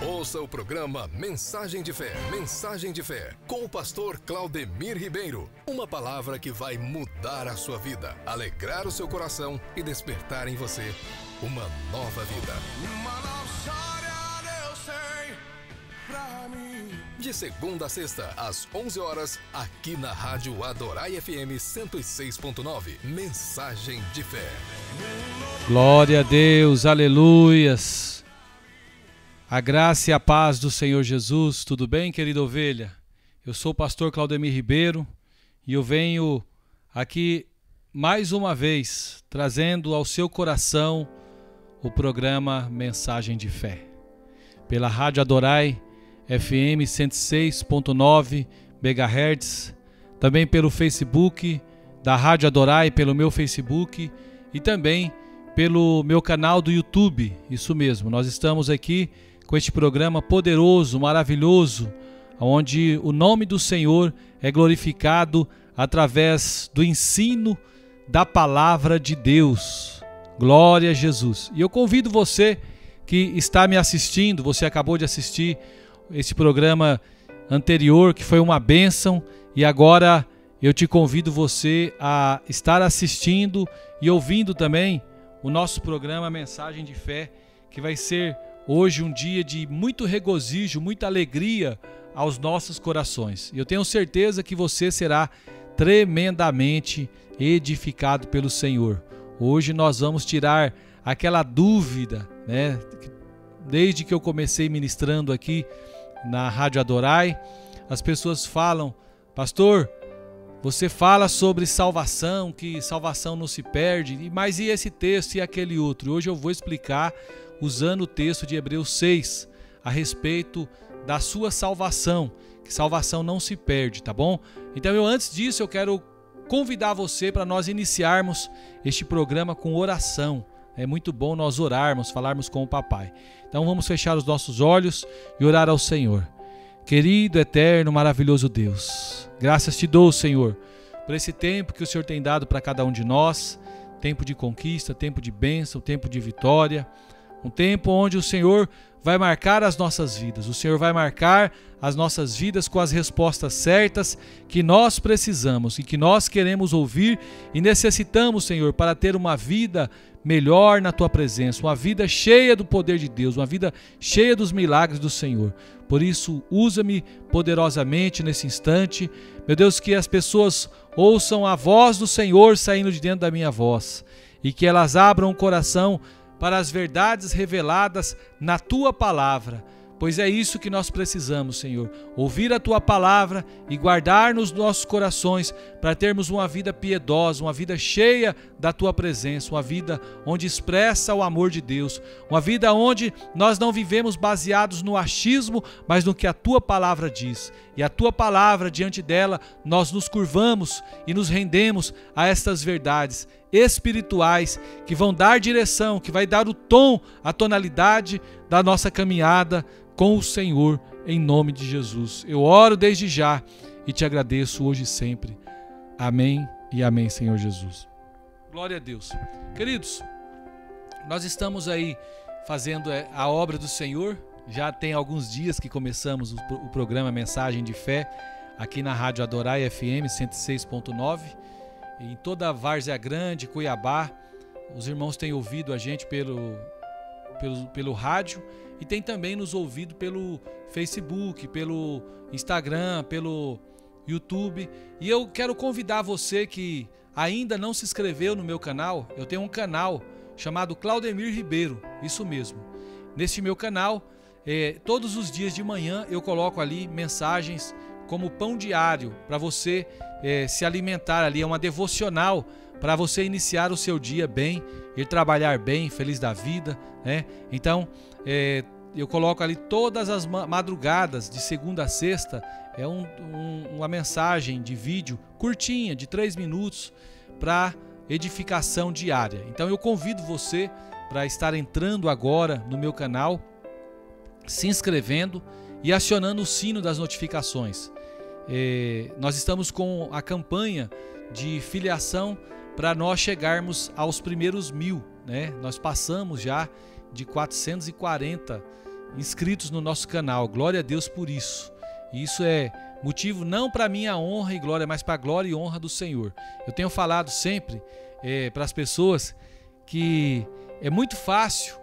Ouça o programa Mensagem de Fé. Mensagem de Fé, com o pastor Claudemir Ribeiro. Uma palavra que vai mudar a sua vida, alegrar o seu coração e despertar em você uma nova vida. Uma nova história eu sei pra mim. De segunda a sexta, às 11 horas, aqui na Rádio Adorai FM 106.9. Mensagem de Fé. Glória a Deus, aleluias. A graça e a paz do Senhor Jesus. Tudo bem, querida ovelha? Eu sou o pastor Claudemir Ribeiro e eu venho aqui mais uma vez trazendo ao seu coração o programa Mensagem de Fé. Pela Rádio Adorai FM 106.9 MHz, também pelo Facebook da Rádio Adorai, pelo meu Facebook e também pelo meu canal do YouTube. Isso mesmo, nós estamos aqui com este programa poderoso, maravilhoso, onde o nome do Senhor é glorificado através do ensino da palavra de Deus. Glória a Jesus. E eu convido você que está me assistindo, você acabou de assistir esse programa anterior, que foi uma bênção, e agora eu te convido você a estar assistindo e ouvindo também o nosso programa Mensagem de Fé, que vai ser hoje um dia de muito regozijo, muita alegria aos nossos corações. Eu tenho certeza que você será tremendamente edificado pelo Senhor. Hoje nós vamos tirar aquela dúvida, né? Desde que eu comecei ministrando aqui na Rádio Adorai, as pessoas falam: pastor, você fala sobre salvação, que salvação não se perde, mas e esse texto e aquele outro? Hoje eu vou explicar usando o texto de Hebreus 6 a respeito da sua salvação, que salvação não se perde, tá bom? Então antes disso eu quero convidar você para nós iniciarmos este programa com oração. É muito bom nós orarmos, falarmos com o papai. Então vamos fechar os nossos olhos e orar ao Senhor. Querido, eterno, maravilhoso Deus, graças te dou, Senhor, por esse tempo que o Senhor tem dado para cada um de nós, tempo de conquista, tempo de bênção, tempo de vitória, um tempo onde o Senhor vai marcar as nossas vidas, o Senhor vai marcar as nossas vidas com as respostas certas que nós precisamos e que nós queremos ouvir e necessitamos, Senhor, para ter uma vida melhor na Tua presença, uma vida cheia do poder de Deus, uma vida cheia dos milagres do Senhor. Por isso, usa-me poderosamente nesse instante, meu Deus, que as pessoas ouçam a voz do Senhor saindo de dentro da minha voz e que elas abram o coração para as verdades reveladas na Tua palavra, pois é isso que nós precisamos, Senhor, ouvir a Tua palavra e guardar nos nossos corações para termos uma vida piedosa, uma vida cheia da Tua presença, uma vida onde expressa o amor de Deus, uma vida onde nós não vivemos baseados no achismo, mas no que a Tua palavra diz. E a Tua palavra, diante dela, nós nos curvamos e nos rendemos a estas verdades espirituais que vão dar direção, que vai dar o tom, a tonalidade da nossa caminhada com o Senhor, em nome de Jesus. Eu oro desde já e te agradeço hoje e sempre. Amém e amém, Senhor Jesus. Glória a Deus. Queridos, nós estamos aí fazendo a obra do Senhor. Já tem alguns dias que começamos o programa Mensagem de Fé aqui na Rádio Adorai FM 106.9. Em toda a Várzea Grande, Cuiabá, os irmãos têm ouvido a gente pelo rádio e tem também nos ouvido pelo Facebook, pelo Instagram, pelo YouTube. E eu quero convidar você que ainda não se inscreveu no meu canal. Eu tenho um canal chamado Claudemir Ribeiro, isso mesmo. Neste meu canal, todos os dias de manhã eu coloco ali mensagens como pão diário para você se alimentar ali, é uma devocional para você iniciar o seu dia bem, ir trabalhar bem, feliz da vida, né? Então, eu coloco ali todas as madrugadas, de segunda a sexta, uma mensagem de vídeo curtinha, de 3 minutos, para edificação diária. Então eu convido você para estar entrando agora no meu canal, se inscrevendo e acionando o sino das notificações. Nós estamos com a campanha de filiação para nós chegarmos aos primeiros 1000, né? Nós passamos já de 440 inscritos no nosso canal. Glória a Deus por isso. E isso é motivo não para minha honra e glória, mas para a glória e honra do Senhor. Eu tenho falado sempre para as pessoas que é muito fácil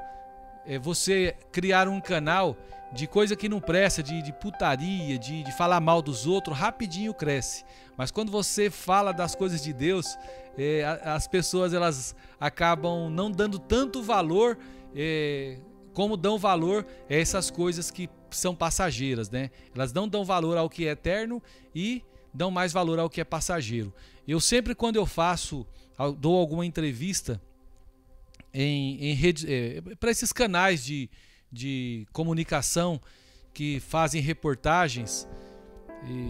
você criar um canal de coisa que não presta, de putaria, de falar mal dos outros, rapidinho cresce. Mas quando você fala das coisas de Deus, as pessoas elas acabam não dando tanto valor como dão valor a essas coisas que são passageiras, né? Elas não dão valor ao que é eterno e dão mais valor ao que é passageiro. Eu sempre, quando eu dou alguma entrevista em rede, para esses canais de comunicação que fazem reportagens,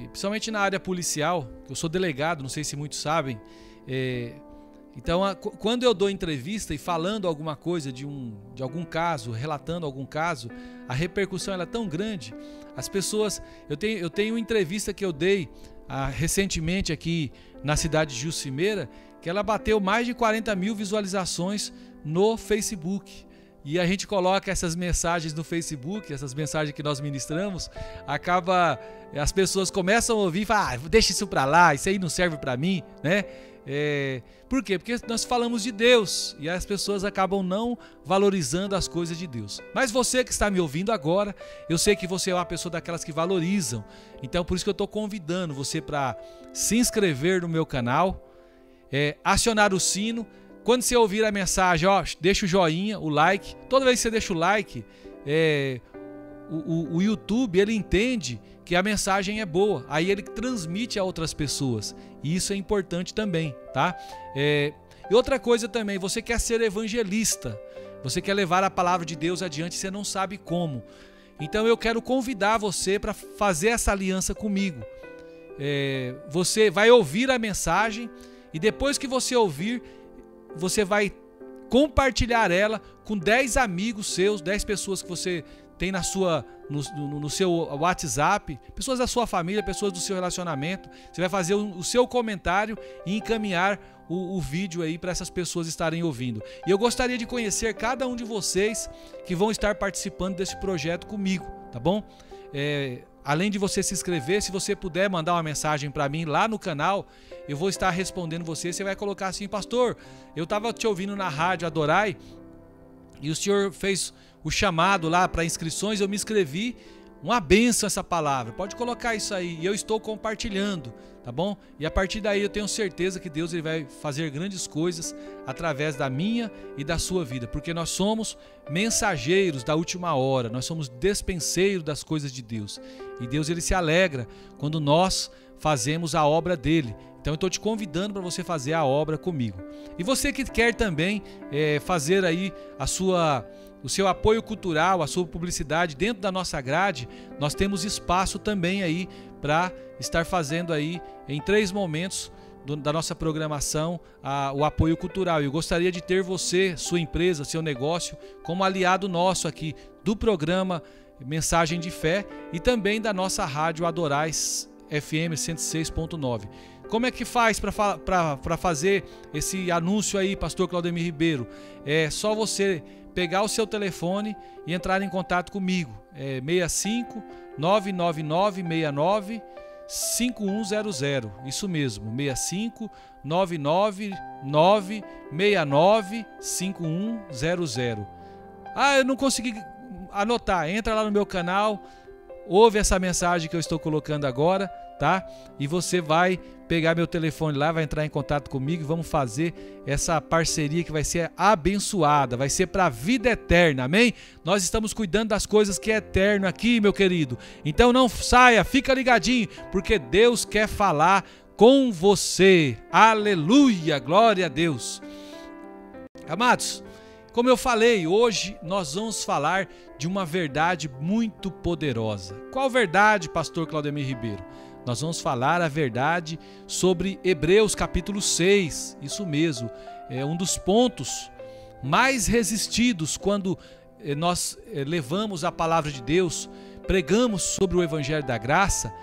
principalmente na área policial, eu sou delegado, não sei se muitos sabem, então quando eu dou entrevista e falando alguma coisa de algum caso, relatando algum caso, a repercussão ela é tão grande, as pessoas, eu tenho uma entrevista que eu dei recentemente aqui na cidade de Jucimeira, que ela bateu mais de 40 mil visualizações no Facebook. E a gente coloca essas mensagens no Facebook, essas mensagens que nós ministramos, as pessoas começam a ouvir e falam, deixa isso pra lá, isso aí não serve pra mim, né? Por quê? Porque nós falamos de Deus e as pessoas acabam não valorizando as coisas de Deus. Mas você que está me ouvindo agora, eu sei que você é uma pessoa daquelas que valorizam. Então por isso que eu estou convidando você para se inscrever no meu canal, acionar o sino. Quando você ouvir a mensagem, deixa o joinha, o like. Toda vez que você deixa o like, o YouTube ele entende que a mensagem é boa. Aí ele transmite a outras pessoas. E isso é importante também, tá? E outra coisa também, você quer ser evangelista. Você quer levar a palavra de Deus adiante, você não sabe como. Então eu quero convidar você para fazer essa aliança comigo. Você vai ouvir a mensagem e depois que você ouvir, você vai compartilhar ela com 10 amigos seus, 10 pessoas que você tem no seu WhatsApp, pessoas da sua família, pessoas do seu relacionamento. Você vai fazer o seu comentário e encaminhar o vídeo aí para essas pessoas estarem ouvindo. E eu gostaria de conhecer cada um de vocês que vão estar participando desse projeto comigo, tá bom? Além de você se inscrever, se você puder mandar uma mensagem para mim lá no canal, eu vou estar respondendo você. Você vai colocar assim, pastor, eu estava te ouvindo na rádio Adorai e o senhor fez o chamado lá para inscrições, eu me inscrevi, uma bênção essa palavra. Pode colocar isso aí e eu estou compartilhando, tá bom? E a partir daí eu tenho certeza que Deus ele vai fazer grandes coisas através da minha e da sua vida, porque nós somos mensageiros da última hora, nós somos despenseiros das coisas de Deus. E Deus ele se alegra quando nós fazemos a obra dele. Então eu estou te convidando para você fazer a obra comigo. E você que quer também fazer aí o seu apoio cultural, a sua publicidade dentro da nossa grade, nós temos espaço também aí para estar fazendo aí em 3 momentos da nossa programação o apoio cultural. Eu gostaria de ter você, sua empresa, seu negócio como aliado nosso aqui do programa Mensagem de Fé e também da nossa rádio Adorais FM 106.9. Como é que faz para fazer esse anúncio aí, pastor Claudemir Ribeiro? É só você pegar o seu telefone e entrar em contato comigo. 65 999 69 5100. Isso mesmo, 65 999 69 5100. Eu não consegui anotar. Entra lá no meu canal, ouve essa mensagem que eu estou colocando agora, tá? E você vai pegar meu telefone lá, vai entrar em contato comigo e vamos fazer essa parceria que vai ser abençoada, vai ser para a vida eterna, amém? Nós estamos cuidando das coisas que é eterno aqui, meu querido. Então não saia, fica ligadinho, porque Deus quer falar com você. Aleluia, glória a Deus. Amados, como eu falei, hoje nós vamos falar de uma verdade muito poderosa. Qual verdade, pastor Claudemir Ribeiro? Nós vamos falar a verdade sobre Hebreus capítulo 6, isso mesmo, é um dos pontos mais resistidos quando nós levamos a palavra de Deus, pregamos sobre o Evangelho da Graça.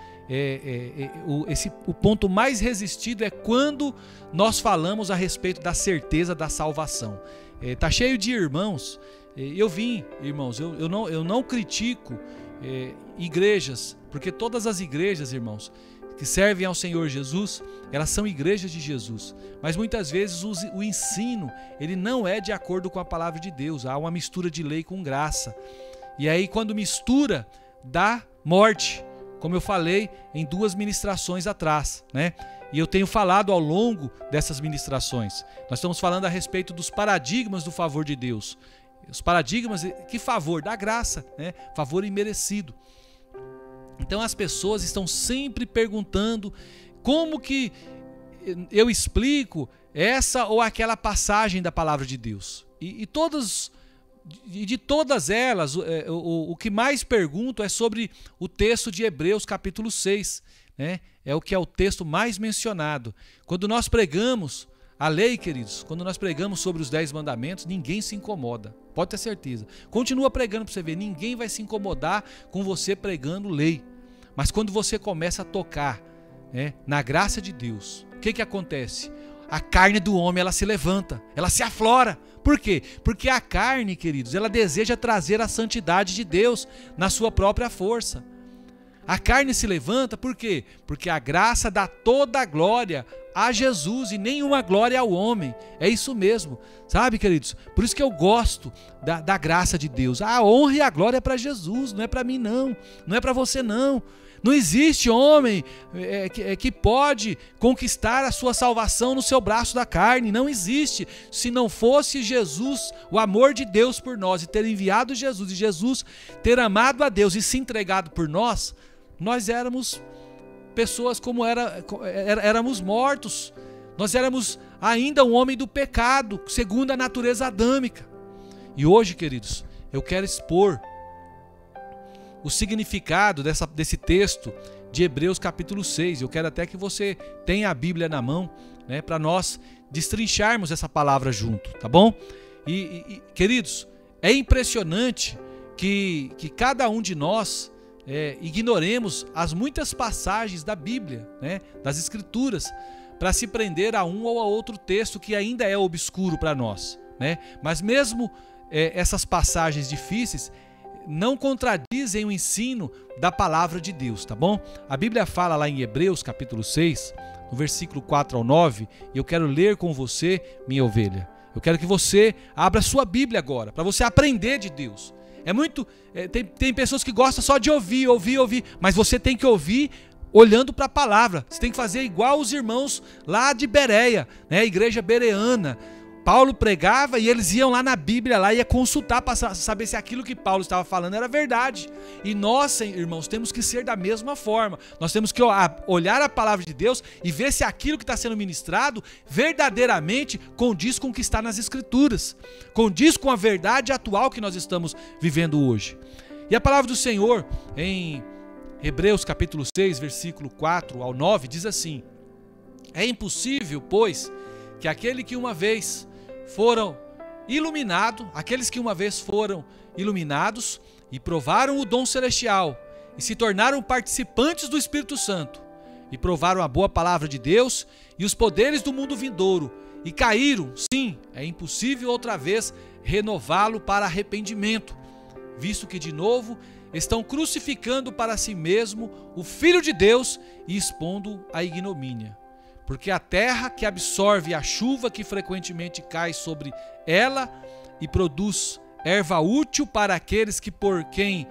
O ponto mais resistido é quando nós falamos a respeito da certeza da salvação. Tá cheio de irmãos Eu vim, irmãos, eu não critico igrejas, porque todas as igrejas, irmãos, que servem ao Senhor Jesus, elas são igrejas de Jesus. Mas muitas vezes o ensino, ele não é de acordo com a palavra de Deus. Há uma mistura de lei com graça. E aí quando mistura, dá morte, como eu falei em 2 ministrações atrás, né? E eu tenho falado ao longo dessas ministrações. Nós estamos falando a respeito dos paradigmas do favor de Deus. Os paradigmas, que favor? Da graça, né? Favor imerecido. Então as pessoas estão sempre perguntando como que eu explico essa ou aquela passagem da palavra de Deus. E de todas elas, o que mais pergunto é sobre o texto de Hebreus capítulo 6, né? É o que é o texto mais mencionado. Quando nós pregamos a lei, queridos, quando nós pregamos sobre os 10 mandamentos, ninguém se incomoda, pode ter certeza. Continua pregando para você ver, ninguém vai se incomodar com você pregando lei. Mas quando você começa a tocar, né, na graça de Deus, o que acontece? A carne do homem, ela se levanta, ela se aflora. Por quê? Porque a carne, queridos, ela deseja trazer a santidade de Deus na sua própria força. A carne se levanta, por quê? Porque a graça dá toda a glória a Jesus e nenhuma glória ao homem. É isso mesmo, sabe, queridos? Por isso que eu gosto da graça de Deus. A honra e a glória é para Jesus, não é para mim não, não é para você não. Não existe homem que pode conquistar a sua salvação no seu braço da carne, não existe. Se não fosse Jesus, o amor de Deus por nós e ter enviado Jesus e Jesus ter amado a Deus e se entregado por nós, nós éramos pessoas como éramos mortos. Nós éramos ainda um homem do pecado, segundo a natureza adâmica. E hoje, queridos, eu quero expor o significado desse texto de Hebreus capítulo 6. Eu quero até que você tenha a Bíblia na mão, né, para nós destrincharmos essa palavra junto, tá bom? Queridos, é impressionante que cada um de nós ignoremos as muitas passagens da Bíblia, né, das Escrituras, para se prender a um ou a outro texto que ainda é obscuro para nós, né? Mas mesmo essas passagens difíceis não contradizem o ensino da palavra de Deus, tá bom? A Bíblia fala lá em Hebreus capítulo 6, no versículo 4 ao 9, e eu quero ler com você, minha ovelha. Eu quero que você abra sua Bíblia agora, para você aprender de Deus. Tem pessoas que gostam só de ouvir, mas você tem que ouvir olhando para a palavra. Você tem que fazer igual os irmãos lá de Bereia, né? A igreja bereana. Paulo pregava e eles iam lá na Bíblia, lá ia consultar para saber se aquilo que Paulo estava falando era verdade. E nós, irmãos, temos que ser da mesma forma. Nós temos que olhar a palavra de Deus e ver se aquilo que está sendo ministrado verdadeiramente condiz com o que está nas Escrituras, condiz com a verdade atual que nós estamos vivendo hoje. E a palavra do Senhor em Hebreus capítulo 6, versículo 4 ao 9, diz assim: é impossível, pois, que aqueles que uma vez foram iluminados e provaram o dom celestial e se tornaram participantes do Espírito Santo e provaram a boa palavra de Deus e os poderes do mundo vindouro e caíram, sim, é impossível outra vez renová-lo para arrependimento, visto que de novo estão crucificando para si mesmo o Filho de Deus e expondo a ignomínia. Porque a terra que absorve a chuva que frequentemente cai sobre ela e produz erva útil para aqueles que por quem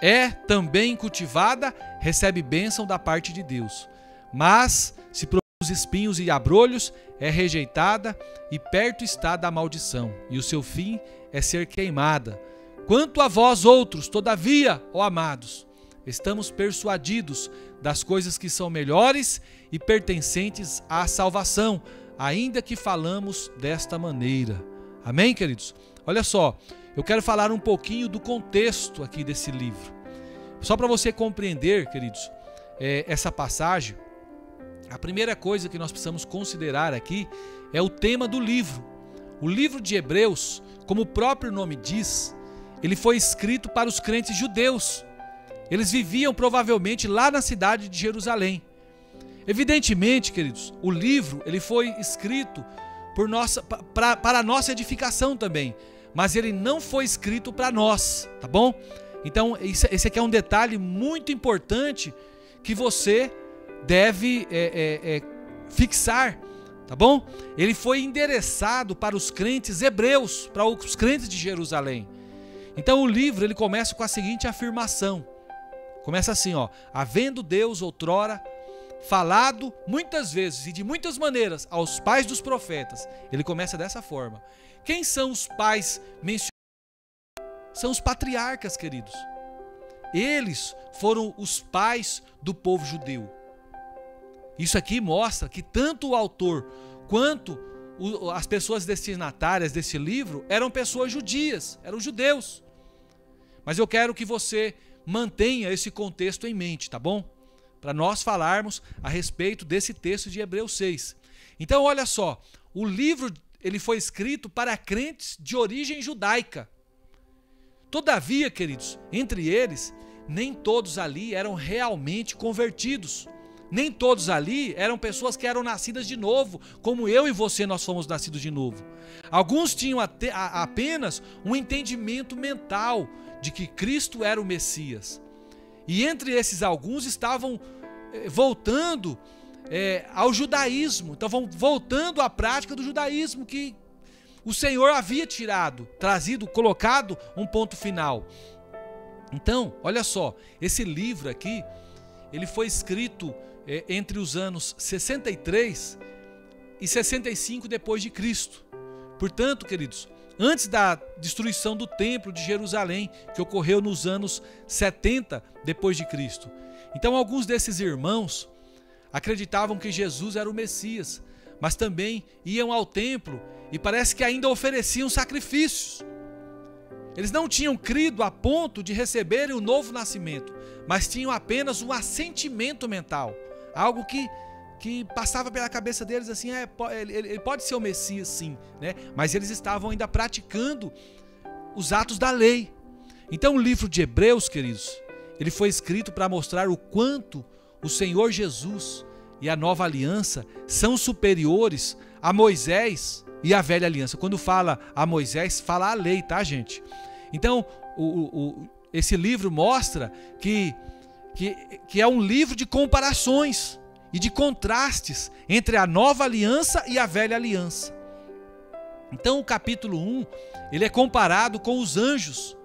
é também cultivada, recebe bênção da parte de Deus. Mas se produz espinhos e abrolhos, é rejeitada e perto está da maldição, e o seu fim é ser queimada. Quanto a vós outros, todavia, ó amados, estamos persuadidos das coisas que são melhores e pertencentes à salvação, ainda que falamos desta maneira. Amém, queridos? Olha só, eu quero falar um pouquinho do contexto aqui desse livro. Só para você compreender, queridos, essa passagem, a primeira coisa que nós precisamos considerar aqui é o tema do livro. O livro de Hebreus, como o próprio nome diz, ele foi escrito para os crentes judeus. Eles viviam provavelmente lá na cidade de Jerusalém. Evidentemente, queridos, o livro ele foi escrito para a nossa edificação também. mas ele não foi escrito para nós, tá bom? Então esse aqui é um detalhe muito importante que você deve fixar, tá bom? Ele foi endereçado para os crentes hebreus, para os crentes de Jerusalém. Então o livro ele começa com a seguinte afirmação. Começa assim, ó: havendo Deus outrora falado muitas vezes e de muitas maneiras aos pais dos profetas. Ele começa dessa forma. Quem são os pais mencionados? São os patriarcas, queridos. Eles foram os pais do povo judeu. Isso aqui mostra que tanto o autor quanto as pessoas destinatárias desse livro eram pessoas judias, eram judeus. Mas eu quero que você mantenha esse contexto em mente, tá bom? Para nós falarmos a respeito desse texto de Hebreus 6. Então, olha só, o livro ele foi escrito para crentes de origem judaica. Todavia, queridos, entre eles, nem todos ali eram realmente convertidos. Nem todos ali eram pessoas que eram nascidas de novo, como eu e você nós fomos nascidos de novo. Alguns tinham apenas um entendimento mental de que Cristo era o Messias. E entre esses alguns estavam voltando ao judaísmo, estavam voltando à prática do judaísmo que o Senhor havia trazido, colocado um ponto final. Então, olha só, esse livro aqui, ele foi escrito entre os anos 63 e 65 depois de Cristo. Portanto, queridos, antes da destruição do templo de Jerusalém, que ocorreu nos anos 70 depois de Cristo. Então, alguns desses irmãos acreditavam que Jesus era o Messias, mas também iam ao templo e parece que ainda ofereciam sacrifícios. Eles não tinham crido a ponto de receberem o novo nascimento, mas tinham apenas um assentimento mental, algo que passava pela cabeça deles assim, ele pode ser o Messias sim, né? Mas eles estavam ainda praticando os atos da lei. Então o livro de Hebreus, queridos, ele foi escrito para mostrar o quanto o Senhor Jesus e a nova aliança são superiores a Moisés e a velha aliança. Quando fala a Moisés, fala a lei, tá, gente? Então esse livro mostra que é um livro de comparações e de contrastes entre a nova aliança e a velha aliança. Então o capítulo 1, ele é comparado com os anjos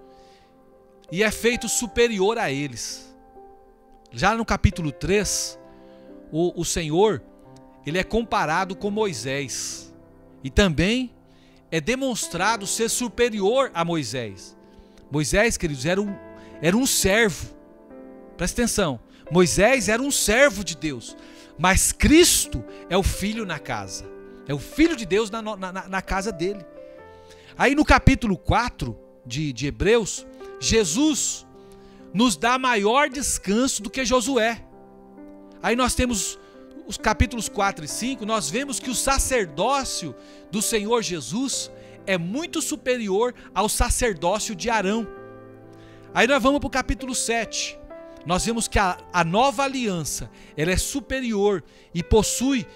e é feito superior a eles. Já no capítulo 3, o Senhor, ele é comparado com Moisés e também é demonstrado ser superior a Moisés. Moisés, queridos, era um servo. Presta atenção, Moisés era um servo de Deus, mas Cristo é o filho na casa. É o filho de Deus na casa dele. Aí no capítulo 4 de Hebreus, Jesus nos dá maior descanso do que Josué. Aí nós temos os capítulos 4 e 5, nós vemos que o sacerdócio do Senhor Jesus é muito superior ao sacerdócio de Arão. Aí nós vamos para o capítulo 7. Nós vemos que a nova aliança, ela é superior e possui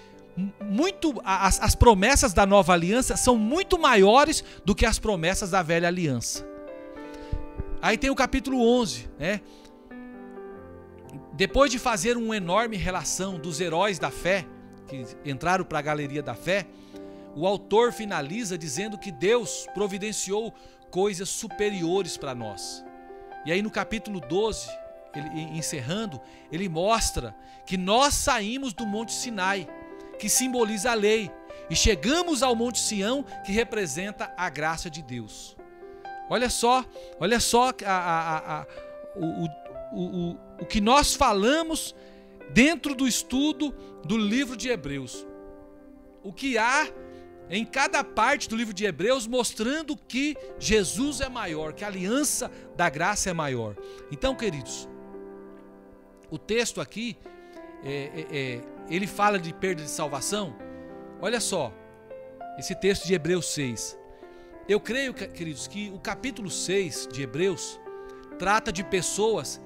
muito, as promessas da nova aliança são muito maiores do que as promessas da velha aliança. Aí tem o capítulo 11, né? Depois de fazer uma enorme relação dos heróis da fé, que entraram para a galeria da fé, o autor finaliza dizendo que Deus providenciou coisas superiores para nós. E aí no capítulo 12, encerrando, ele mostra que nós saímos do Monte Sinai, que simboliza a lei, e chegamos ao Monte Sião, que representa a graça de Deus. Olha só o que nós falamos dentro do estudo do livro de Hebreus. O que há em cada parte do livro de Hebreus mostrando que Jesus é maior, que a aliança da graça é maior. Então, queridos, o texto aqui, ele fala de perda de salvação. Olha só, esse texto de Hebreus 6. Eu creio, queridos, que o capítulo 6 de Hebreus trata de pessoas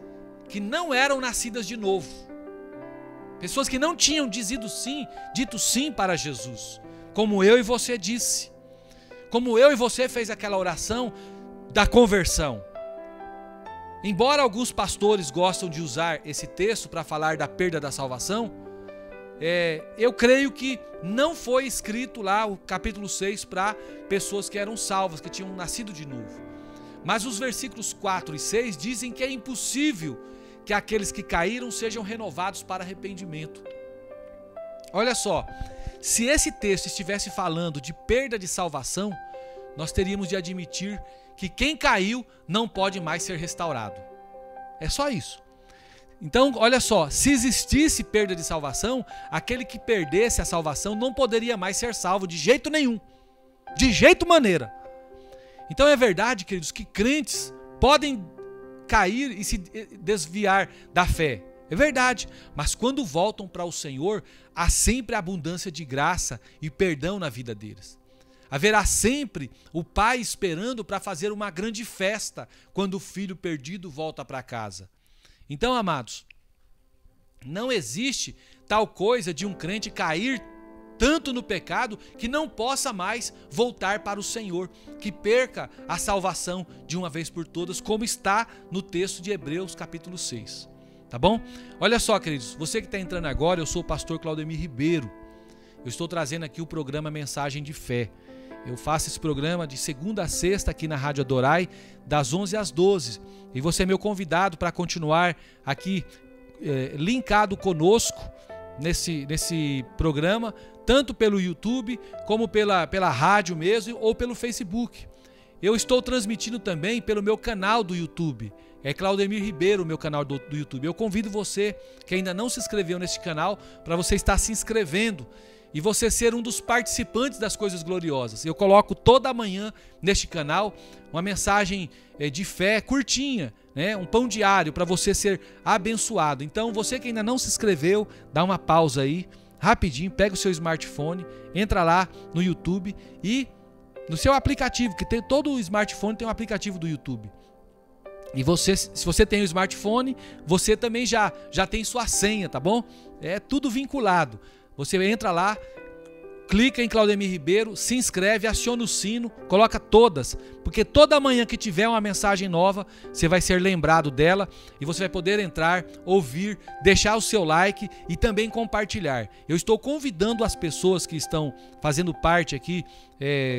que não eram nascidas de novo. Pessoas que não tinham dito sim para Jesus, como eu e você disse. como eu e você fez aquela oração da conversão. Embora alguns pastores gostam de usar esse texto para falar da perda da salvação, eu creio que não foi escrito lá o capítulo 6 para pessoas que eram salvas, que tinham nascido de novo. Mas os versículos 4 e 6 dizem que é impossível que aqueles que caíram sejam renovados para arrependimento. Olha só, se esse texto estivesse falando de perda de salvação, nós teríamos de admitir que quem caiu não pode mais ser restaurado. É só isso. Então, olha só, se existisse perda de salvação, aquele que perdesse a salvação não poderia mais ser salvo de jeito nenhum. De jeito maneira. Então é verdade, queridos, que crentes podem cair e se desviar da fé. É verdade, mas quando voltam para o Senhor, há sempre abundância de graça e perdão na vida deles. Haverá sempre o pai esperando para fazer uma grande festa quando o filho perdido volta para casa. Então, amados, não existe tal coisa de um crente cair tanto no pecado que não possa mais voltar para o Senhor, que perca a salvação de uma vez por todas, como está no texto de Hebreus capítulo 6. Tá bom? Olha só, queridos, você que está entrando agora, eu sou o pastor Claudemir Ribeiro. Eu estou trazendo aqui o programa Mensagem de Fé. Eu faço esse programa de segunda a sexta aqui na Rádio Adorai, das 11 às 12. E você é meu convidado para continuar aqui linkado conosco nesse programa, tanto pelo YouTube, como pela rádio mesmo, ou pelo Facebook. Eu estou transmitindo também pelo meu canal do YouTube. É Claudemir Ribeiro, o meu canal do YouTube. Eu convido você que ainda não se inscreveu nesse canal, para você estar se inscrevendo e você ser um dos participantes das coisas gloriosas. Eu coloco toda manhã neste canal uma mensagem de fé curtinha, né? Um pão diário para você ser abençoado. Então você que ainda não se inscreveu, dá uma pausa aí, rapidinho, pega o seu smartphone, entra lá no YouTube e no seu aplicativo, que tem todo o smartphone tem um aplicativo do YouTube. E você, se você tem o smartphone, você também já tem sua senha, tá bom? É tudo vinculado. Você entra lá, clica em Claudemir Ribeiro, se inscreve, aciona o sino, coloca todas, porque toda manhã que tiver uma mensagem nova, você vai ser lembrado dela e você vai poder entrar, ouvir, deixar o seu like e também compartilhar. Eu estou convidando as pessoas que estão fazendo parte aqui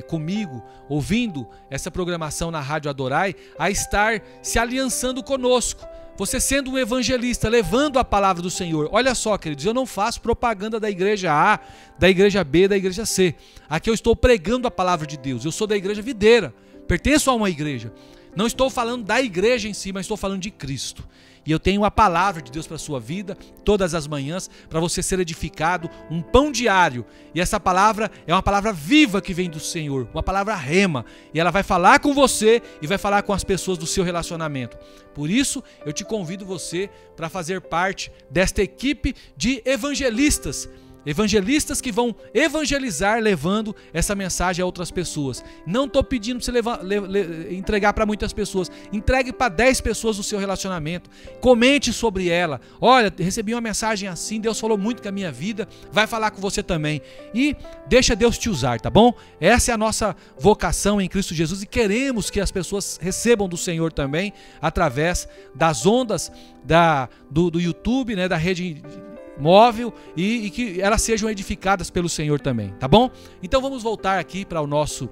comigo, ouvindo essa programação na Rádio Adorai, a estar se aliançando conosco. Você sendo um evangelista, levando a palavra do Senhor. Olha só, queridos, eu não faço propaganda da igreja A, da igreja B, da igreja C. Aqui eu estou pregando a palavra de Deus. Eu sou da igreja Videira, pertenço a uma igreja. Não estou falando da igreja em si, mas estou falando de Cristo. E eu tenho a palavra de Deus para a sua vida, todas as manhãs, para você ser edificado, um pão diário. E essa palavra é uma palavra viva que vem do Senhor, uma palavra rema. E ela vai falar com você e vai falar com as pessoas do seu relacionamento. Por isso, eu te convido você para fazer parte desta equipe de evangelistas. Evangelistas que vão evangelizar levando essa mensagem a outras pessoas. Não estou pedindo para você entregar para muitas pessoas. Entregue para 10 pessoas o seu relacionamento. Comente sobre ela. Olha, recebi uma mensagem assim, Deus falou muito com a minha vida. Vai falar com você também. E deixa Deus te usar, tá bom? Essa é a nossa vocação em Cristo Jesus e queremos que as pessoas recebam do Senhor também através das ondas do YouTube, né, da rede móvel e que elas sejam edificadas pelo Senhor também, tá bom? Então vamos voltar aqui para o nosso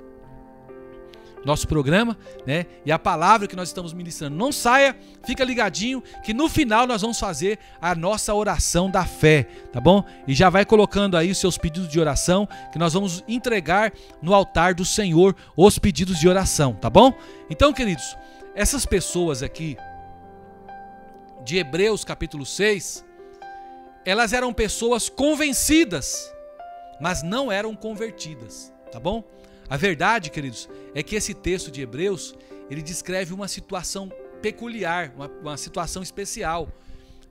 programa, né? E a palavra que nós estamos ministrando. Não saia, fica ligadinho que no final nós vamos fazer a nossa oração da fé, tá bom? E já vai colocando aí os seus pedidos de oração que nós vamos entregar no altar do Senhor os pedidos de oração, tá bom? Então, queridos, essas pessoas aqui de Hebreus capítulo 6, elas eram pessoas convencidas, mas não eram convertidas, tá bom? A verdade, queridos, é que esse texto de Hebreus, ele descreve uma situação peculiar, uma situação especial,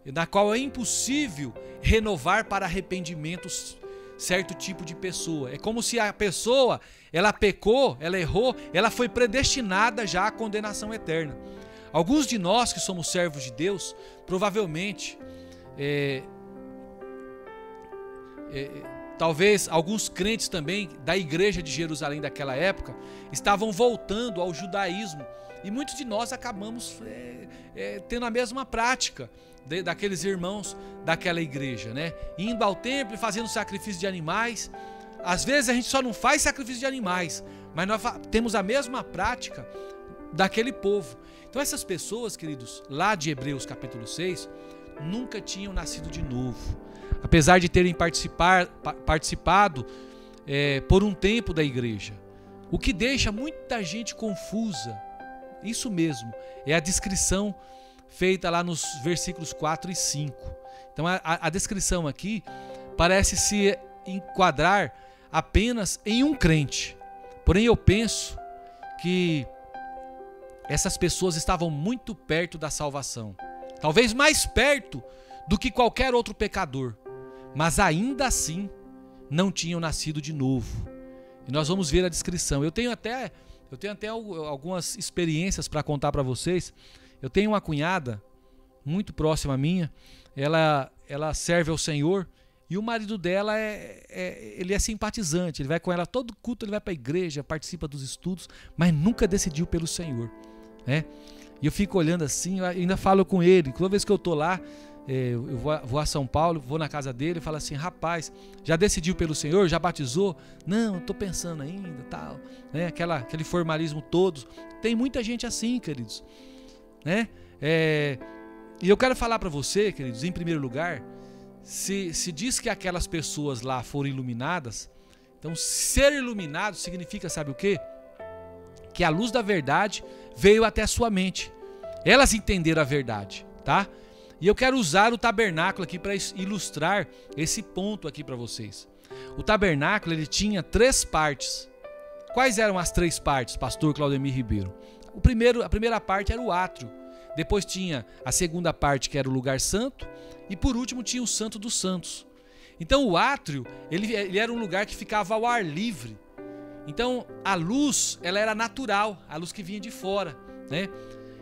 na qual é impossível renovar para arrependimentos certo tipo de pessoa. É como se a pessoa, ela pecou, ela errou, ela foi predestinada já à condenação eterna. Alguns de nós que somos servos de Deus, provavelmente talvez alguns crentes também da igreja de Jerusalém daquela época estavam voltando ao judaísmo. E muitos de nós acabamos tendo a mesma prática daqueles irmãos daquela igreja, né? Indo ao templo e fazendo sacrifício de animais. Às vezes a gente só não faz sacrifício de animais, mas nós temos a mesma prática daquele povo. Então essas pessoas, queridos, lá de Hebreus capítulo 6, nunca tinham nascido de novo. Apesar de terem participado por um tempo da igreja. O que deixa muita gente confusa, isso mesmo, é a descrição feita lá nos versículos 4 e 5. Então a descrição aqui parece se enquadrar apenas em um crente. Porém eu penso que essas pessoas estavam muito perto da salvação. Talvez mais perto do que qualquer outro pecador. Mas ainda assim não tinham nascido de novo. E nós vamos ver a descrição. Eu tenho até algumas experiências para contar para vocês. Eu tenho uma cunhada muito próxima a minha. Ela serve ao Senhor. E o marido dela ele é simpatizante. Ele vai com ela todo culto, ele vai para a igreja, participa dos estudos, mas nunca decidiu pelo Senhor, né? E eu fico olhando assim, eu ainda falo com ele. Toda vez que eu estou lá, eu vou a São Paulo, vou na casa dele e falo assim: rapaz, já decidiu pelo Senhor? Já batizou? Não, estou pensando ainda, tal, né? Aquele formalismo todo. Tem muita gente assim, queridos, né? E eu quero falar para você, queridos, em primeiro lugar, se diz que aquelas pessoas lá foram iluminadas, então ser iluminado significa, sabe o quê? Que a luz da verdade veio até a sua mente. Elas entenderam a verdade, tá? E eu quero usar o tabernáculo aqui para ilustrar esse ponto aqui para vocês. O tabernáculo, ele tinha 3 partes. Quais eram as 3 partes, pastor Claudemir Ribeiro? A primeira parte era o átrio. Depois tinha a segunda parte, que era o lugar santo. E por último tinha o Santo dos Santos. Então o átrio, ele era um lugar que ficava ao ar livre. Então a luz, ela era natural, a luz que vinha de fora, né?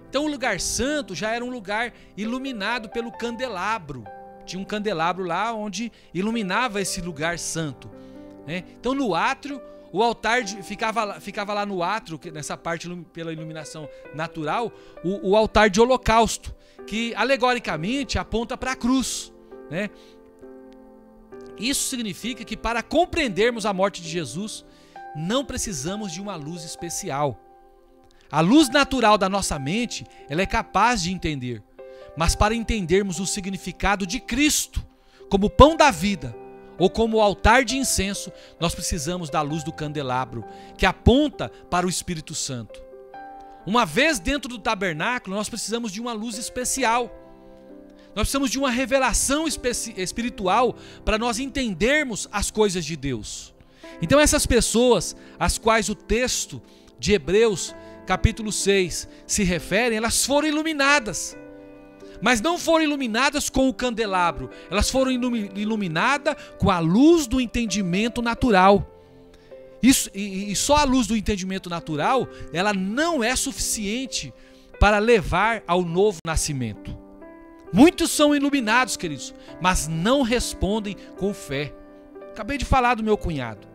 Então o lugar santo já era um lugar iluminado pelo candelabro. Tinha um candelabro lá onde iluminava esse lugar santo, né? Então no átrio, o altar ficava lá no átrio, nessa parte pela iluminação natural, o altar de holocausto, que alegoricamente aponta para a cruz, né? Isso significa que para compreendermos a morte de Jesus, não precisamos de uma luz especial. A luz natural da nossa mente, ela é capaz de entender. Mas para entendermos o significado de Cristo, como pão da vida, ou como altar de incenso, nós precisamos da luz do candelabro, que aponta para o Espírito Santo. Uma vez dentro do tabernáculo, nós precisamos de uma luz especial. Nós precisamos de uma revelação espiritual para nós entendermos as coisas de Deus. Então essas pessoas, às quais o texto de Hebreus capítulo 6 se refere, elas foram iluminadas. Mas não foram iluminadas com o candelabro, elas foram iluminadas com a luz do entendimento natural. E só a luz do entendimento natural, ela não é suficiente para levar ao novo nascimento. Muitos são iluminados, queridos, mas não respondem com fé. Acabei de falar do meu cunhado.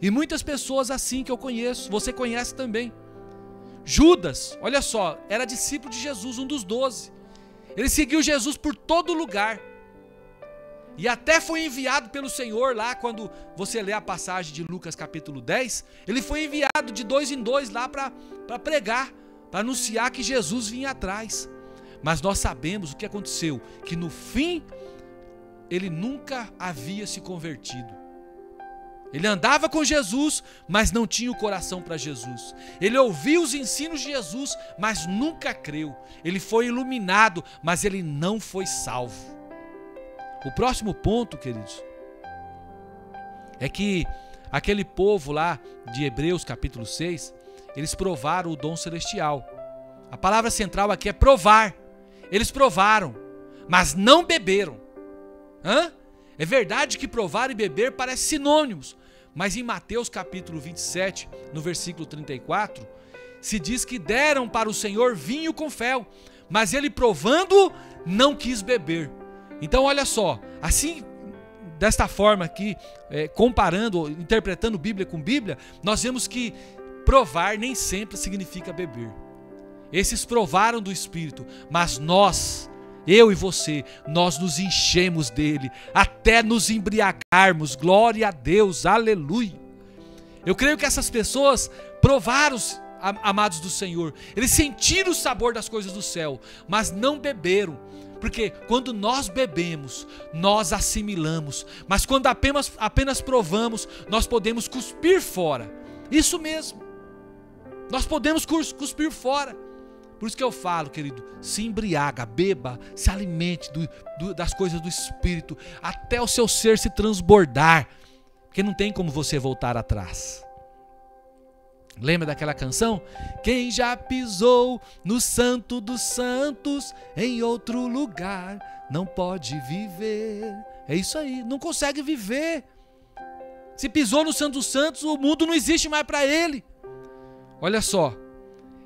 E muitas pessoas assim que eu conheço, você conhece também. Judas, olha só, era discípulo de Jesus, um dos 12. Ele seguiu Jesus por todo lugar. E até foi enviado pelo Senhor lá, quando você lê a passagem de Lucas capítulo 10, ele foi enviado de 2 em 2 lá para pregar, para anunciar que Jesus vinha atrás. Mas nós sabemos o que aconteceu, que no fim ele nunca havia se convertido. Ele andava com Jesus, mas não tinha o coração para Jesus. Ele ouviu os ensinos de Jesus, mas nunca creu. Ele foi iluminado, mas ele não foi salvo. O próximo ponto, queridos, é que aquele povo lá de Hebreus capítulo 6, eles provaram o dom celestial. A palavra central aqui é provar. Eles provaram, mas não beberam. É verdade que provar e beber parecem sinônimos, mas em Mateus capítulo 27, no versículo 34, se diz que deram para o Senhor vinho com fel, mas ele provando não quis beber. Então olha só, assim, desta forma aqui, comparando, interpretando Bíblia com Bíblia, nós vemos que provar nem sempre significa beber. Esses provaram do Espírito, mas nós, eu e você, nós nos enchemos dele, até nos embriagarmos. Glória a Deus, aleluia. Eu creio que essas pessoas provaram, amados do Senhor, eles sentiram o sabor das coisas do céu, mas não beberam. Porque quando nós bebemos, nós assimilamos, mas quando apenas provamos, nós podemos cuspir fora. Isso mesmo, nós podemos cuspir fora. Por isso que eu falo, querido, se embriaga, beba, se alimente das coisas do Espírito, até o seu ser se transbordar, porque não tem como você voltar atrás. Lembra daquela canção? Quem já pisou no Santo dos Santos, em outro lugar, não pode viver. É isso aí, não consegue viver. Se pisou no Santo dos Santos, o mundo não existe mais para ele. Olha só,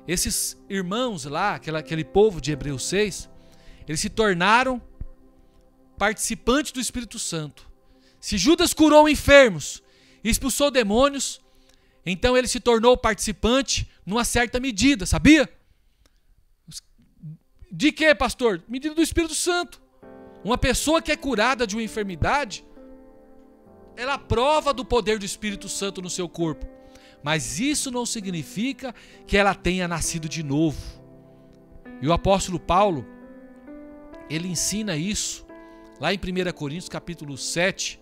esses irmãos lá, aquele povo de Hebreus 6, eles se tornaram participantes do Espírito Santo. Se Judas curou enfermos e expulsou demônios, então ele se tornou participante numa certa medida, sabia? De quê, pastor? Medida do Espírito Santo. Uma pessoa que é curada de uma enfermidade, ela prova do poder do Espírito Santo no seu corpo. Mas isso não significa que ela tenha nascido de novo. E o apóstolo Paulo, ele ensina isso lá em 1 Coríntios capítulo 7,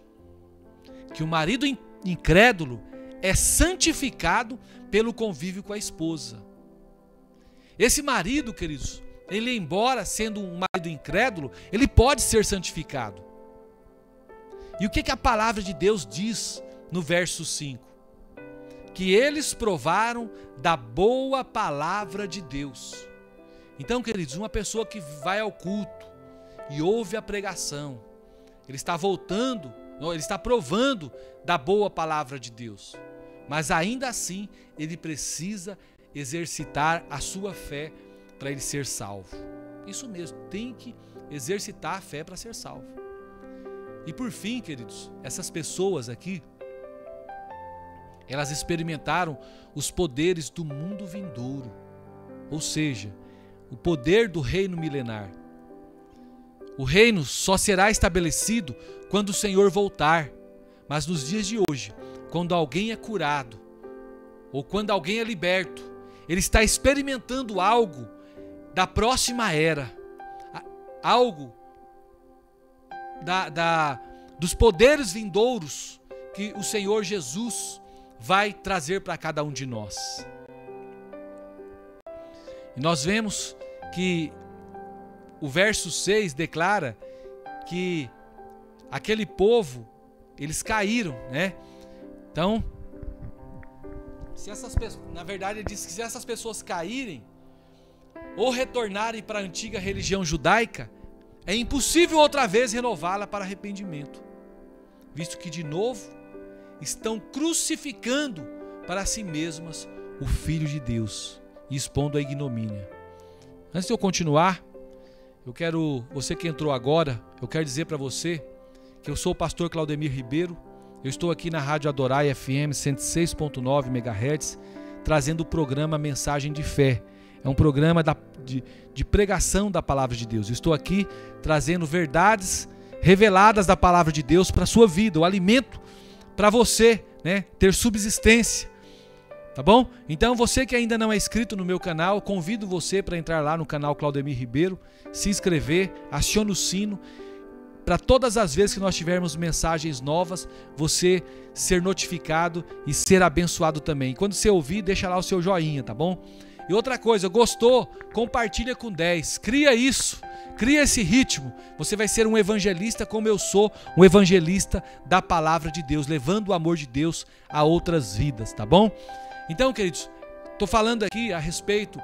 que o marido incrédulo é santificado pelo convívio com a esposa. Esse marido, queridos, ele, embora sendo um marido incrédulo, ele pode ser santificado. E o que a palavra de Deus diz no verso 5? Que eles provaram da boa palavra de Deus. Então, queridos, uma pessoa que vai ao culto e ouve a pregação, ele está ele está provando da boa palavra de Deus. Mas ainda assim, ele precisa exercitar a sua fé para ele ser salvo. Isso mesmo, tem que exercitar a fé para ser salvo. E por fim, queridos, essas pessoas aqui, elas experimentaram os poderes do mundo vindouro, ou seja, o poder do reino milenar. O reino só será estabelecido quando o Senhor voltar, mas nos dias de hoje, quando alguém é curado, ou quando alguém é liberto, ele está experimentando algo da próxima era, algo dos poderes vindouros que o Senhor Jesus vai trazer para cada um de nós. E nós vemos que o verso 6 declara que aquele povo, eles caíram, né? Então, na verdade ele diz que se essas pessoas caírem ou retornarem para a antiga religião judaica, é impossível outra vez renová-la para arrependimento, visto que de novo estão crucificando para si mesmas o Filho de Deus e expondo a ignomínia. Antes de eu continuar, você que entrou agora, eu quero dizer para você que eu sou o pastor Claudemir Ribeiro. Eu estou aqui na Rádio Adorai FM 106.9 MHz, trazendo o programa Mensagem de Fé. É um programa de pregação da Palavra de Deus. Eu estou aqui trazendo verdades reveladas da Palavra de Deus para a sua vida, o alimento para você, né, ter subsistência. Tá bom? Então você que ainda não é inscrito no meu canal, convido você para entrar lá no canal Claudemir Ribeiro, se inscrever, acione o sino, para todas as vezes que nós tivermos mensagens novas, você ser notificado e ser abençoado também. Quando você ouvir, deixa lá o seu joinha, tá bom? E outra coisa, gostou? Compartilha com 10, cria isso, cria esse ritmo. Você vai ser um evangelista como eu sou, um evangelista da palavra de Deus, levando o amor de Deus a outras vidas, tá bom? Então, queridos, estou falando aqui a respeito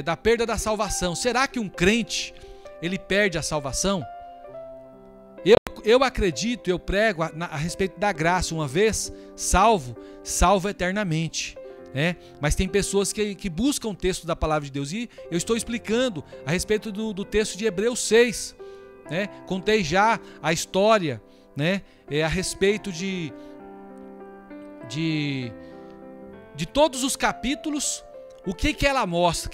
da perda da salvação. Será que um crente, ele perde a salvação? Eu acredito, eu prego a respeito da graça. Uma vez salvo eternamente, né? Mas tem pessoas que buscam o texto da palavra de Deus, e eu estou explicando a respeito do texto de Hebreus 6, né? Contei já a história, né? A respeito de todos os capítulos. O que ela mostra?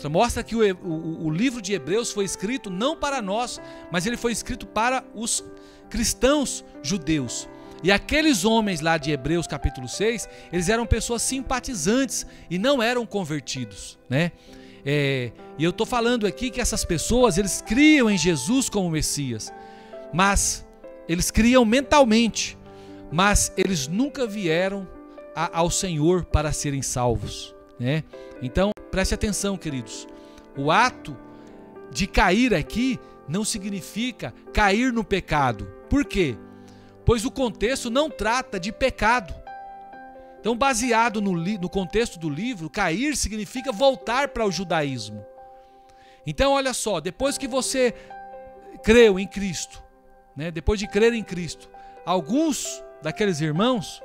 Mostra que o livro de Hebreus foi escrito não para nós, mas ele foi escrito para os cristãos judeus. E aqueles homens lá de Hebreus capítulo 6, eles eram pessoas simpatizantes e não eram convertidos, né? E eu estou falando aqui que essas pessoas, eles criam em Jesus como Messias, mas eles criam mentalmente, mas eles nunca vieram ao Senhor para serem salvos, né? Então, preste atenção, queridos. O ato de cair aqui não significa cair no pecado. Por quê? Pois o contexto não trata de pecado. Então, baseado no contexto do livro, cair significa voltar para o judaísmo. Então, olha só, depois que você creu em Cristo, né? Depois de crer em Cristo, alguns daqueles irmãos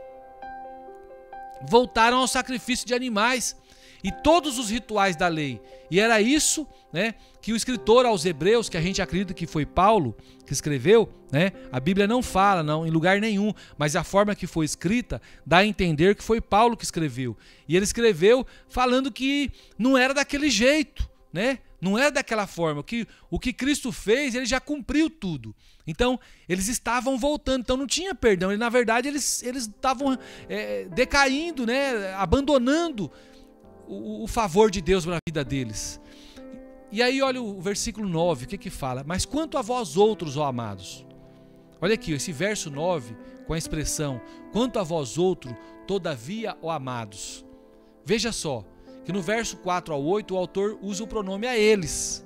voltaram ao sacrifício de animais e todos os rituais da lei. E era isso, né, que o escritor aos Hebreus, que a gente acredita que foi Paulo que escreveu, né? A Bíblia não fala, não, em lugar nenhum, mas a forma que foi escrita dá a entender que foi Paulo que escreveu. E ele escreveu falando que não era daquele jeito, né? Não era daquela forma. O que Cristo fez, ele já cumpriu tudo. Então, eles estavam voltando, então não tinha perdão. Na verdade, eles estavam decaindo, né? Abandonando o favor de Deus na vida deles. E aí olha o versículo 9, o que fala? Mas quanto a vós outros, ó amados. Olha aqui, esse verso 9, com a expressão, quanto a vós outros, todavia, ó amados. Veja só, que no verso 4 ao 8, o autor usa o pronome a eles,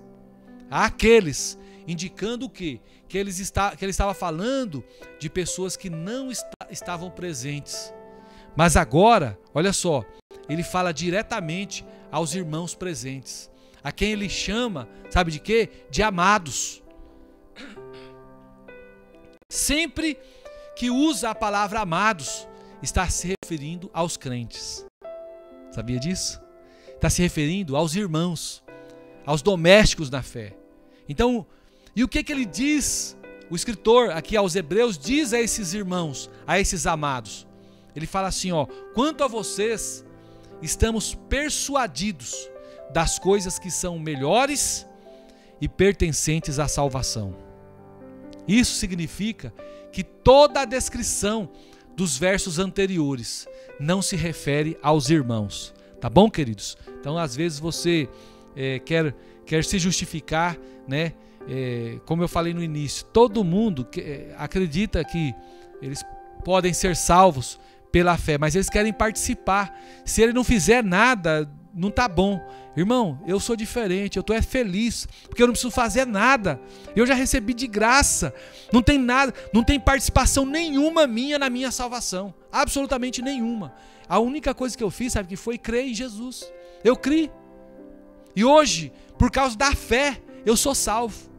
àqueles, indicando o quê? Que ele estava falando de pessoas que não estavam presentes. Mas agora, olha só, ele fala diretamente aos irmãos presentes, a quem ele chama, sabe de quê? De amados. Sempre que usa a palavra amados, está se referindo aos crentes. Sabia disso? Está se referindo aos irmãos, aos domésticos na fé. Então, e o que ele diz? O escritor aqui aos Hebreus diz a esses irmãos, a esses amados. Ele fala assim, ó, quanto a vocês, estamos persuadidos das coisas que são melhores e pertencentes à salvação. Isso significa que toda a descrição dos versos anteriores não se refere aos irmãos. Tá bom, queridos? Então, às vezes você quer se justificar, né? Como eu falei no início, todo mundo acredita que eles podem ser salvos pela fé, mas eles querem participar. Se ele não fizer nada, não tá bom. Irmão, eu sou diferente, eu estou feliz, porque eu não preciso fazer nada. Eu já recebi de graça. Não tem nada, não tem participação nenhuma minha na minha salvação. Absolutamente nenhuma. A única coisa que eu fiz, sabe, que foi crer em Jesus. Eu criei. E hoje, por causa da fé, eu sou salvo.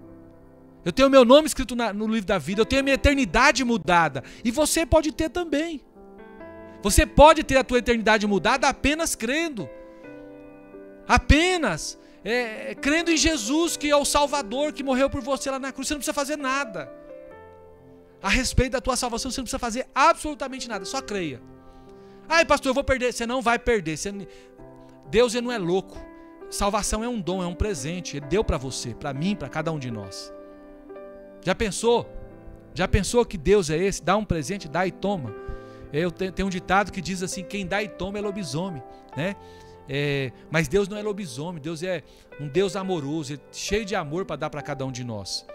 Eu tenho meu nome escrito no livro da vida, eu tenho a minha eternidade mudada. E você pode ter também. Você pode ter a tua eternidade mudada apenas crendo. Apenas crendo em Jesus, que é o Salvador, que morreu por você lá na cruz. Você não precisa fazer nada. A respeito da tua salvação, você não precisa fazer absolutamente nada. Só creia. Ai, pastor, eu vou perder. Você não vai perder. Deus, ele não é louco. Salvação é um dom, é um presente. Ele deu para você, para mim, para cada um de nós. Já pensou? Já pensou que Deus é esse? Dá um presente, dá e toma. Eu tenho um ditado que diz assim, quem dá e toma é lobisomem, né? Mas Deus não é lobisomem, Deus é um Deus amoroso, cheio de amor para dar para cada um de nós.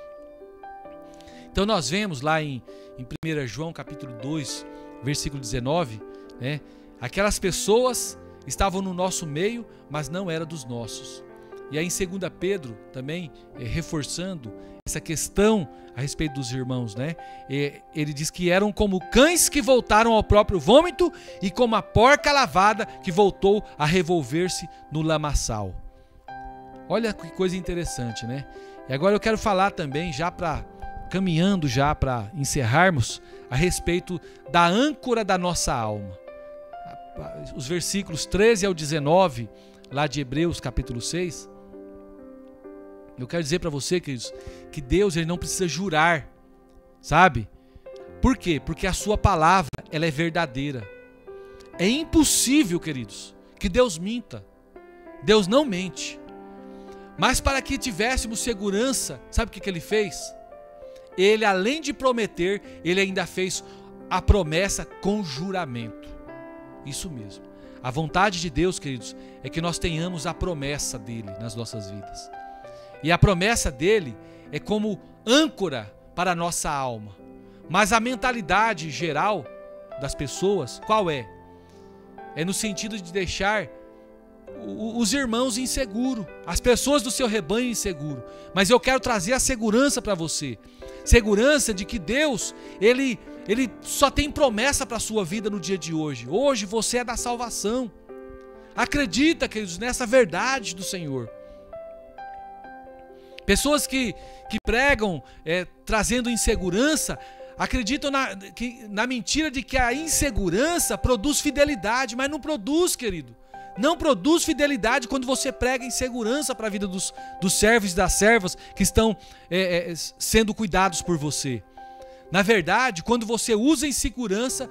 Então nós vemos lá em 1 João capítulo 2, versículo 19, né? Aquelas pessoas estavam no nosso meio, mas não eram dos nossos. E aí em 2 Pedro também, reforçando essa questão a respeito dos irmãos, né? Ele diz que eram como cães que voltaram ao próprio vômito e como a porca lavada que voltou a revolver-se no lamaçal. Olha que coisa interessante, né? E agora eu quero falar também, caminhando já para encerrarmos, a respeito da âncora da nossa alma. Os versículos 13 ao 19, lá de Hebreus capítulo 6, Eu quero dizer para você, queridos, que Deus ele não precisa jurar, sabe? Por quê? Porque a sua palavra ela é verdadeira. É impossível, queridos, que Deus minta. Deus não mente. Mas para que tivéssemos segurança, sabe o que ele fez? Ele, além de prometer, ele ainda fez a promessa com juramento. Isso mesmo. A vontade de Deus, queridos, é que nós tenhamos a promessa dele nas nossas vidas. E a promessa dele é como âncora para a nossa alma. Mas a mentalidade geral das pessoas, qual é? É no sentido de deixar os irmãos inseguros, as pessoas do seu rebanho inseguro. Mas eu quero trazer a segurança para você. Segurança de que Deus, Ele só tem promessa para a sua vida no dia de hoje. Hoje você é da salvação. Acredita, queridos, nessa verdade do Senhor. Pessoas que pregam trazendo insegurança, acreditam na mentira de que a insegurança produz fidelidade, mas não produz, querido. Não produz fidelidade quando você prega insegurança para a vida dos servos e das servas que estão sendo cuidados por você. Na verdade, quando você usa insegurança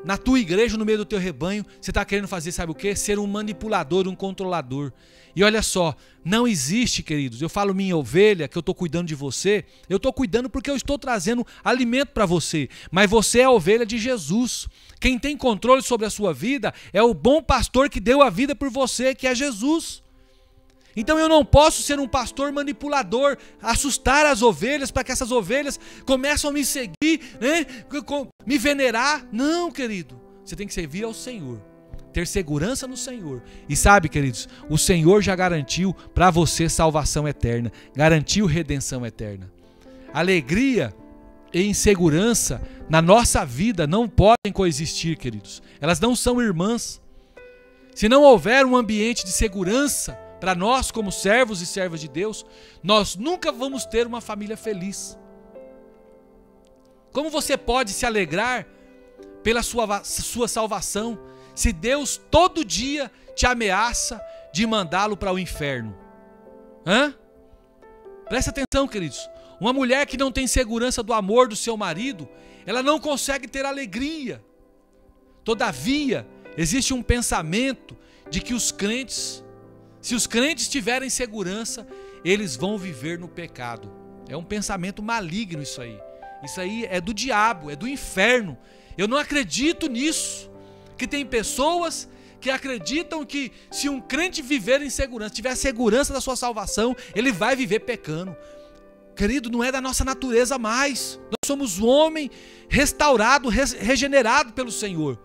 na tua igreja, no meio do teu rebanho, você está querendo fazer, sabe o quê? Ser um manipulador, um controlador. E olha só, não existe, queridos, eu falo minha ovelha, que eu estou cuidando de você, eu estou cuidando porque eu estou trazendo alimento para você, mas você é a ovelha de Jesus. Quem tem controle sobre a sua vida é o bom pastor que deu a vida por você, que é Jesus. Então eu não posso ser um pastor manipulador, assustar as ovelhas para que essas ovelhas comecem a me seguir, né? Me venerar. Não, querido, você tem que servir ao Senhor, ter segurança no Senhor. E sabe, queridos, o Senhor já garantiu para você salvação eterna, garantiu redenção eterna. Alegria e insegurança na nossa vida não podem coexistir, queridos. Elas não são irmãs. Se não houver um ambiente de segurança para nós como servos e servas de Deus, nós nunca vamos ter uma família feliz. Como você pode se alegrar pela sua salvação se Deus todo dia te ameaça de mandá-lo para o inferno? Presta atenção, queridos. Uma mulher que não tem segurança do amor do seu marido, ela não consegue ter alegria. Todavia, existe um pensamento de que os crentes, se os crentes tiverem segurança, eles vão viver no pecado. É um pensamento maligno isso aí. Isso aí é do diabo, é do inferno. Eu não acredito nisso. Que tem pessoas que acreditam que se um crente viver em segurança, tiver segurança da sua salvação, ele vai viver pecando. Querido, não é da nossa natureza mais. Nós somos um homem restaurado, regenerado pelo Senhor.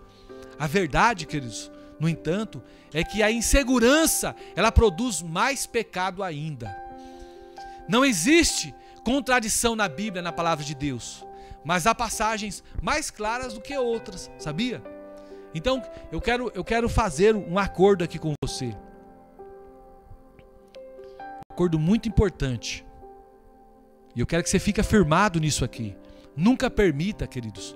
A verdade, queridos, no entanto, é que a insegurança, ela produz mais pecado ainda. Não existe contradição na Bíblia, na palavra de Deus, mas há passagens mais claras do que outras, sabia? Então, eu quero fazer um acordo aqui com você. Um acordo muito importante. E eu quero que você fique firmado nisso aqui. Nunca permita, queridos,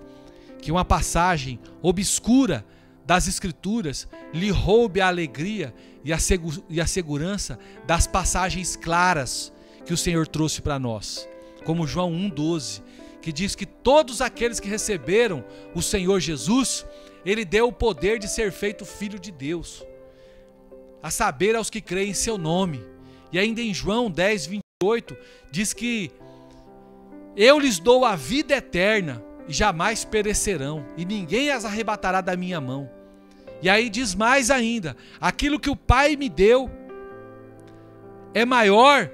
que uma passagem obscura das Escrituras lhe roube a alegria e a segurança das passagens claras que o Senhor trouxe para nós. Como João 1,12, que diz que todos aqueles que receberam o Senhor Jesus, Ele deu o poder de ser feito filho de Deus, a saber, aos que creem em seu nome. E ainda em João 10,28, diz que eu lhes dou a vida eterna e jamais perecerão, e ninguém as arrebatará da minha mão. E aí diz mais ainda, aquilo que o Pai me deu é maior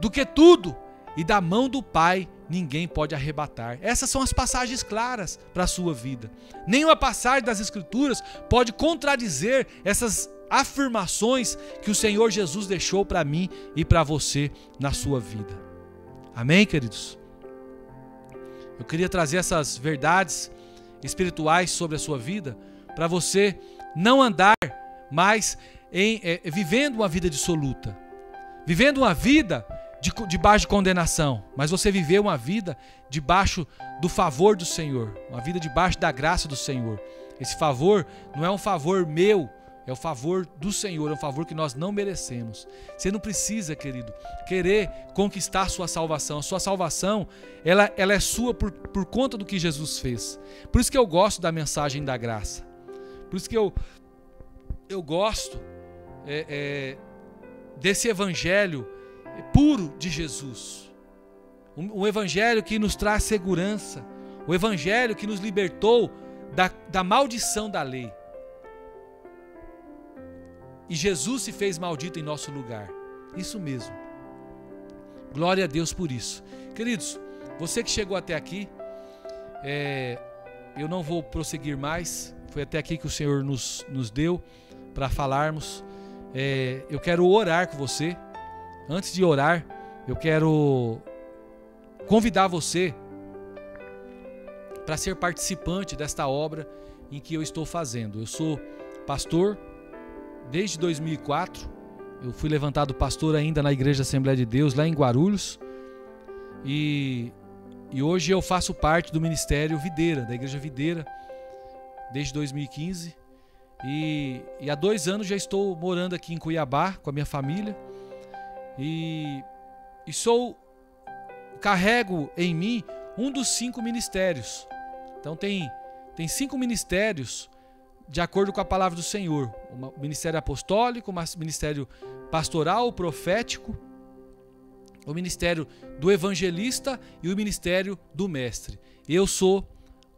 do que tudo, e da mão do Pai ninguém pode arrebatar. Essas são as passagens claras para a sua vida. Nenhuma passagem das Escrituras pode contradizer essas afirmações que o Senhor Jesus deixou para mim e para você na sua vida. Amém, queridos? Eu queria trazer essas verdades espirituais sobre a sua vida para você não andar mais vivendo uma vida dissoluta, vivendo uma vida debaixo de condenação, mas você viver uma vida debaixo do favor do Senhor, uma vida debaixo da graça do Senhor. Esse favor não é um favor meu, É o favor do Senhor, é um favor que nós não merecemos. Você não precisa, querido, querer conquistar a sua salvação. A sua salvação, ela é sua por conta do que Jesus fez. Por isso que eu gosto da mensagem da graça. Por isso que eu gosto desse evangelho puro de Jesus. Um evangelho que nos traz segurança. O evangelho que nos libertou da maldição da lei. E Jesus se fez maldito em nosso lugar. Isso mesmo. Glória a Deus por isso. Queridos, você que chegou até aqui, eu não vou prosseguir mais. Foi até aqui que o Senhor nos deu para falarmos. Eu quero orar com você. Antes de orar, eu quero convidar você para ser participante desta obra em que eu estou fazendo. Eu sou pastor desde 2004, eu fui levantado pastor ainda na Igreja Assembleia de Deus, lá em Guarulhos, e hoje eu faço parte do Ministério Videira, da Igreja Videira, desde 2015, e há 2 anos já estou morando aqui em Cuiabá com a minha família, e carrego em mim um dos 5 ministérios. Então tem 5 ministérios de acordo com a palavra do Senhor. O ministério apostólico, o ministério pastoral, o profético, o ministério do evangelista e o ministério do mestre. Eu sou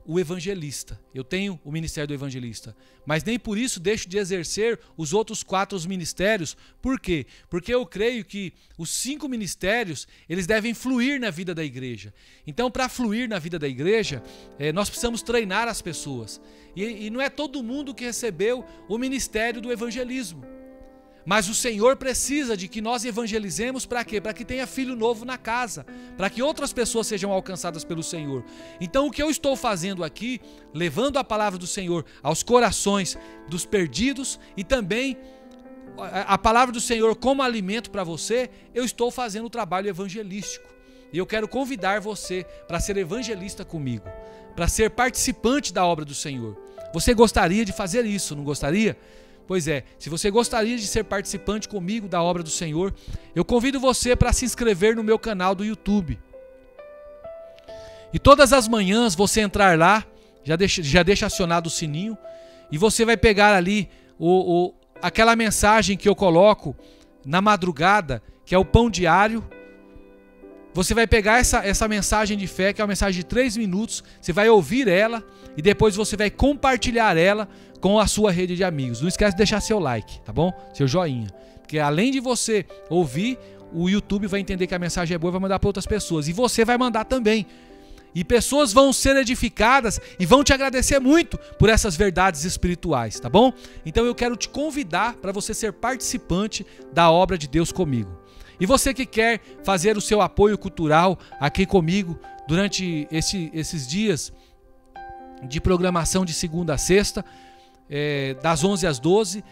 o evangelista, eu tenho o ministério do evangelista, mas nem por isso deixo de exercer os outros 4 ministérios. Por quê? Porque eu creio que os 5 ministérios, eles devem fluir na vida da igreja. Então, para fluir na vida da igreja, nós precisamos treinar as pessoas, e não é todo mundo que recebeu o ministério do evangelismo. Mas o Senhor precisa de que nós evangelizemos para quê? Para que tenha filho novo na casa, para que outras pessoas sejam alcançadas pelo Senhor. Então o que eu estou fazendo aqui, levando a palavra do Senhor aos corações dos perdidos e também a palavra do Senhor como alimento para você, eu estou fazendo o trabalho evangelístico. E eu quero convidar você para ser evangelista comigo, para ser participante da obra do Senhor. Você gostaria de fazer isso, não gostaria? Pois é, se você gostaria de ser participante comigo da obra do Senhor, eu convido você para se inscrever no meu canal do YouTube. E todas as manhãs você entrar lá, já deixa acionado o sininho, e você vai pegar ali aquela mensagem que eu coloco na madrugada, que é o pão diário. Você vai pegar essa mensagem de fé, que é uma mensagem de 3 minutos, você vai ouvir ela e depois você vai compartilhar ela com a sua rede de amigos. Não esquece de deixar seu like, tá bom? Seu joinha. Porque além de você ouvir, o YouTube vai entender que a mensagem é boa e vai mandar para outras pessoas. E você vai mandar também. E pessoas vão ser edificadas e vão te agradecer muito por essas verdades espirituais, tá bom? Então eu quero te convidar para você ser participante da obra de Deus comigo. E você que quer fazer o seu apoio cultural aqui comigo durante esses dias de programação de segunda a sexta, das 11 às 12,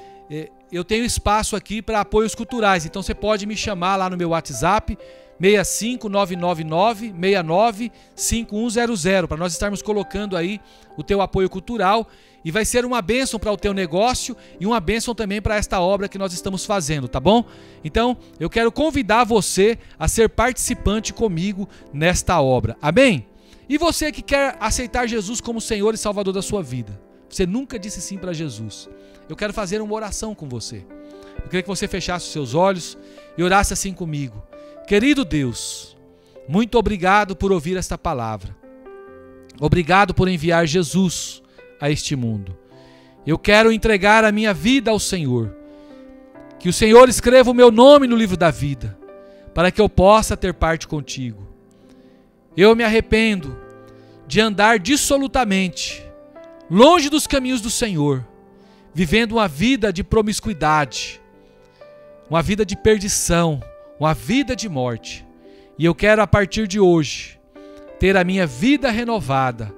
eu tenho espaço aqui para apoios culturais. Então você pode me chamar lá no meu WhatsApp, 65999695100, para nós estarmos colocando aí o teu apoio cultural, e vai ser uma bênção para o teu negócio e uma bênção também para esta obra que nós estamos fazendo, tá bom? Então eu quero convidar você a ser participante comigo nesta obra, amém? E você que quer aceitar Jesus como Senhor e Salvador da sua vida, você nunca disse sim para Jesus, eu quero fazer uma oração com você. Eu queria que você fechasse os seus olhos e orasse assim comigo. Querido Deus, muito obrigado por ouvir esta palavra. Obrigado por enviar Jesus a este mundo. Eu quero entregar a minha vida ao Senhor. Que o Senhor escreva o meu nome no livro da vida, para que eu possa ter parte contigo. Eu me arrependo de andar dissolutamente, longe dos caminhos do Senhor, vivendo uma vida de promiscuidade, uma vida de perdição, uma vida de morte. E eu quero a partir de hoje ter a minha vida renovada.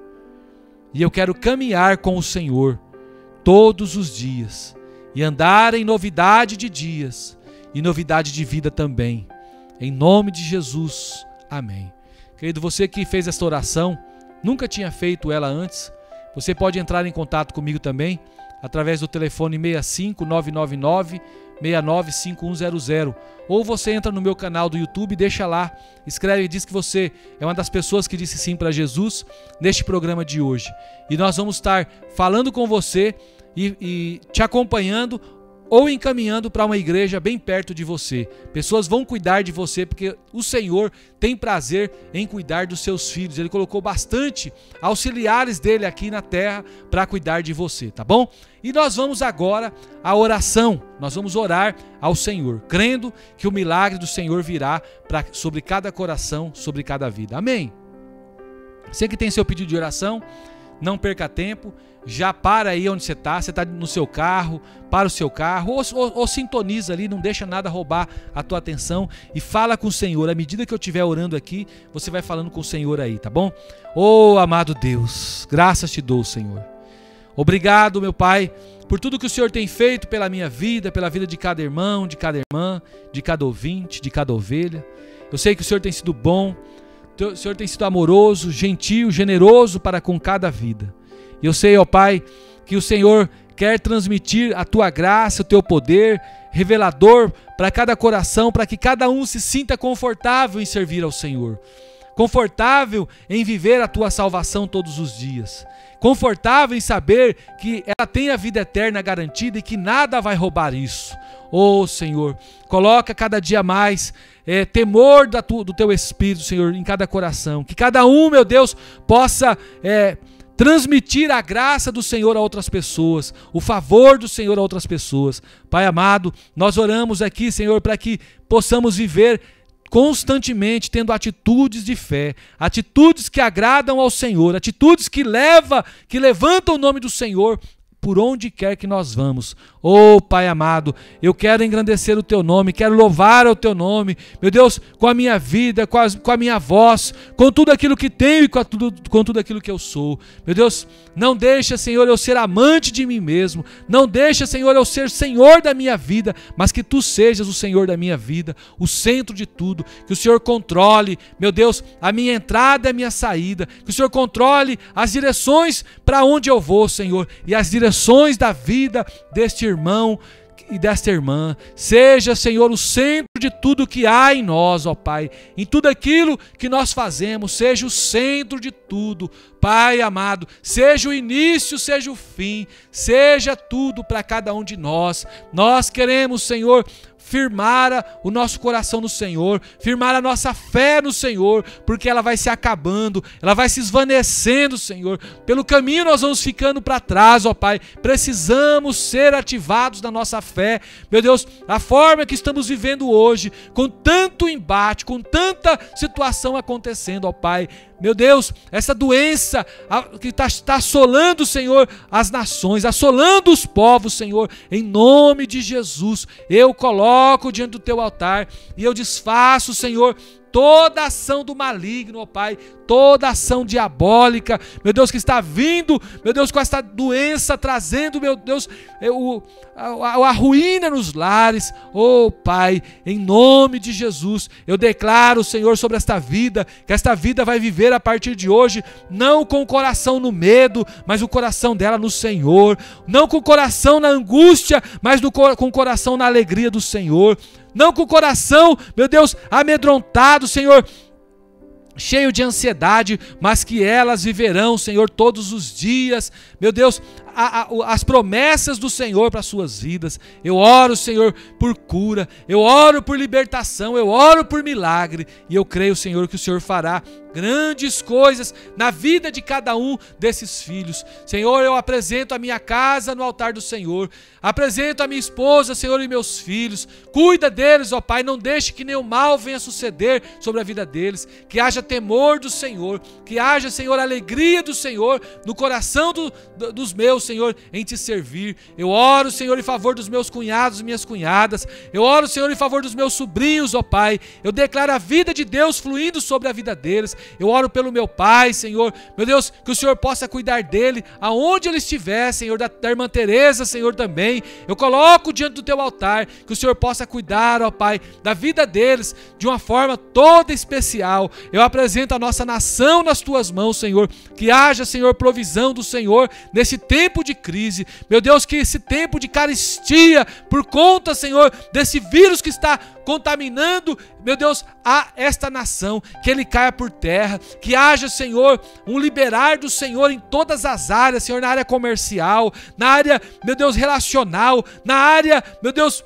E eu quero caminhar com o Senhor todos os dias e andar em novidade de dias e novidade de vida também. Em nome de Jesus. Amém. Querido, você que fez esta oração, nunca tinha feito ela antes, você pode entrar em contato comigo também através do telefone 65999-695100. Ou você entra no meu canal do YouTube, deixa lá, escreve e diz que você é uma das pessoas que disse sim para Jesus neste programa de hoje. E nós vamos estar falando com você e te acompanhando ou encaminhando para uma igreja bem perto de você. Pessoas vão cuidar de você porque o Senhor tem prazer em cuidar dos seus filhos. Ele colocou bastante auxiliares dele aqui na terra para cuidar de você, tá bom? E nós vamos agora à oração. Nós vamos orar ao Senhor, crendo que o milagre do Senhor virá sobre cada coração, sobre cada vida. Amém? Você que tem seu pedido de oração, não perca tempo. Já para aí onde você está no seu carro, para o seu carro, ou sintoniza ali, não deixa nada roubar a tua atenção e fala com o Senhor. À medida que eu estiver orando aqui, você vai falando com o Senhor aí, tá bom? Oh, amado Deus, graças te dou, Senhor. Obrigado, meu Pai, por tudo que o Senhor tem feito pela minha vida, pela vida de cada irmão, de cada irmã, de cada ouvinte, de cada ovelha. Eu sei que o Senhor tem sido bom, o Senhor tem sido amoroso, gentil, generoso para com cada vida. E eu sei, ó Pai, que o Senhor quer transmitir a Tua graça, o Teu poder, revelador para cada coração, para que cada um se sinta confortável em servir ao Senhor, confortável em viver a Tua salvação todos os dias, confortável em saber que ela tem a vida eterna garantida e que nada vai roubar isso. Oh Senhor, coloca cada dia mais temor do Teu Espírito, Senhor, em cada coração, que cada um, meu Deus, possa transmitir a graça do Senhor a outras pessoas, o favor do Senhor a outras pessoas. Pai amado, nós oramos aqui, Senhor, para que possamos viver constantemente tendo atitudes de fé, atitudes que agradam ao Senhor, atitudes que levantam o nome do Senhor por onde quer que nós vamos. Oh Pai amado, eu quero engrandecer o Teu nome, quero louvar o Teu nome, meu Deus, com a minha vida, com a minha voz, com tudo aquilo que tenho e com tudo aquilo que eu sou. Meu Deus, não deixa, Senhor, eu ser amante de mim mesmo, não deixa, Senhor, eu ser Senhor da minha vida, mas que Tu sejas o Senhor da minha vida, o centro de tudo, que o Senhor controle, meu Deus, a minha entrada e a minha saída, que o Senhor controle as direções para onde eu vou, Senhor, e as direções da vida deste irmão e desta irmã. Seja, Senhor, o centro de tudo que há em nós, ó Pai, em tudo aquilo que nós fazemos, seja o centro de tudo, Pai amado, seja o início, seja o fim, seja tudo para cada um de nós. Nós queremos, Senhor, firmar o nosso coração no Senhor, firmar a nossa fé no Senhor, porque ela vai se acabando, ela vai se esvanecendo, Senhor. Pelo caminho nós vamos ficando para trás, ó Pai. Precisamos ser ativados na nossa fé. Meu Deus, a forma que estamos vivendo hoje, com tanto embate, com tanta situação acontecendo, ó Pai. Meu Deus, essa doença que está assolando, Senhor, as nações, assolando os povos, Senhor, em nome de Jesus, eu coloco diante do Teu altar e eu desfaço, Senhor, toda ação do maligno, ó Pai, toda ação diabólica, meu Deus, que está vindo, meu Deus, com essa doença, trazendo, meu Deus, a ruína nos lares, oh Pai, em nome de Jesus, eu declaro, Senhor, sobre esta vida, que esta vida vai viver a partir de hoje, não com o coração no medo, mas o coração dela no Senhor, não com o coração na angústia, mas com o coração na alegria do Senhor, não com o coração, meu Deus, amedrontado, Senhor, cheio de ansiedade, mas que elas viverão, Senhor, todos os dias, meu Deus, as promessas do Senhor para as suas vidas. Eu oro, Senhor, por cura, eu oro por libertação, eu oro por milagre, e eu creio, Senhor, que o Senhor fará grandes coisas na vida de cada um desses filhos. Senhor, eu apresento a minha casa no altar do Senhor, apresento a minha esposa, Senhor, e meus filhos, cuida deles, ó Pai, não deixe que nenhum mal venha suceder sobre a vida deles, que haja temor do Senhor, que haja, Senhor, alegria do Senhor no coração dos meus, Senhor, em Te servir. Eu oro, Senhor, em favor dos meus cunhados e minhas cunhadas, eu oro, Senhor, em favor dos meus sobrinhos, ó Pai, eu declaro a vida de Deus fluindo sobre a vida deles. Eu oro pelo meu pai, Senhor, meu Deus, que o Senhor possa cuidar dele, aonde ele estiver, Senhor, da irmã Teresa, Senhor, também, eu coloco diante do Teu altar, que o Senhor possa cuidar, ó Pai, da vida deles, de uma forma toda especial. Eu apresento a nossa nação nas Tuas mãos, Senhor, que haja, Senhor, provisão do Senhor, nesse tempo tempo de crise, meu Deus, que esse tempo de carestia, por conta, Senhor, desse vírus que está contaminando, meu Deus, a esta nação, que ele caia por terra, que haja, Senhor, um liberar do Senhor em todas as áreas, Senhor, na área comercial, na área, meu Deus, relacional, na área, meu Deus,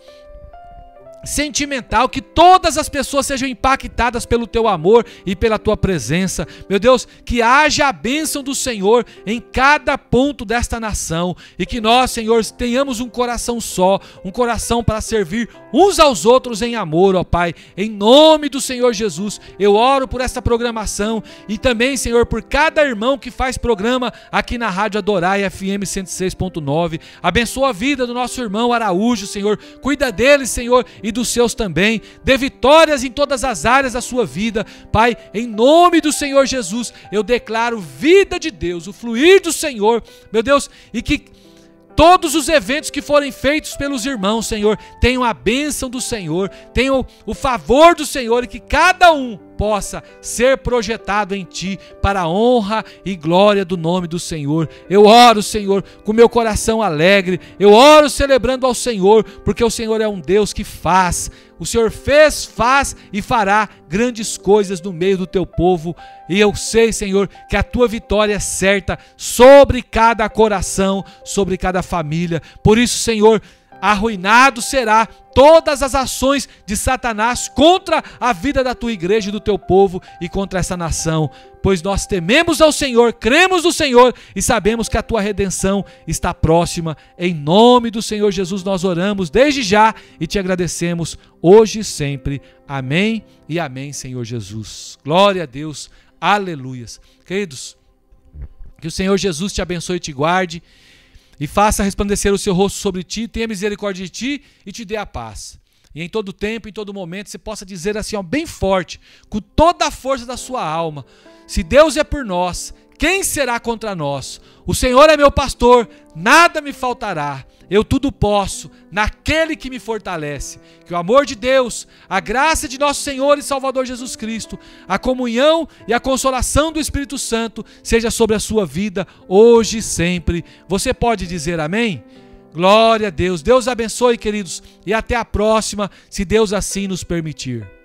sentimental, que todas as pessoas sejam impactadas pelo teu amor e pela tua presença, meu Deus, que haja a bênção do Senhor em cada ponto desta nação, e que nós, Senhor, tenhamos um coração só, um coração para servir uns aos outros em amor, ó Pai, em nome do Senhor Jesus. Eu oro por esta programação e também, Senhor, por cada irmão que faz programa aqui na Rádio Adorai FM 106.9, abençoa a vida do nosso irmão Araújo, Senhor, cuida dele, Senhor, e dos seus também, dê vitórias em todas as áreas da sua vida, Pai, em nome do Senhor Jesus, eu declaro vida de Deus, o fluir do Senhor, meu Deus, e que todos os eventos que forem feitos pelos irmãos, Senhor, tenham a bênção do Senhor, tenham o favor do Senhor, e que cada um possa ser projetado em Ti para a honra e glória do nome do Senhor. Eu oro, Senhor, com meu coração alegre, eu oro celebrando ao Senhor, porque o Senhor é um Deus que faz, o Senhor fez, faz e fará grandes coisas no meio do Teu povo, e eu sei, Senhor, que a Tua vitória é certa sobre cada coração, sobre cada família. Por isso, Senhor, arruinado será todas as ações de Satanás contra a vida da Tua igreja e do Teu povo e contra essa nação, pois nós tememos ao Senhor, cremos no Senhor e sabemos que a Tua redenção está próxima. Em nome do Senhor Jesus nós oramos desde já e Te agradecemos hoje e sempre. Amém e amém, Senhor Jesus. Glória a Deus, aleluias. Queridos, que o Senhor Jesus te abençoe e te guarde, e faça resplandecer o seu rosto sobre ti, tenha misericórdia de ti e te dê a paz. E em todo tempo, em todo momento, você possa dizer assim, ó, bem forte, com toda a força da sua alma: se Deus é por nós, quem será contra nós? O Senhor é meu pastor, nada me faltará. Eu tudo posso naquele que me fortalece. Que o amor de Deus, a graça de nosso Senhor e Salvador Jesus Cristo, a comunhão e a consolação do Espírito Santo seja sobre a sua vida hoje e sempre. Você pode dizer amém? Glória a Deus. Deus abençoe, queridos, e até a próxima, se Deus assim nos permitir.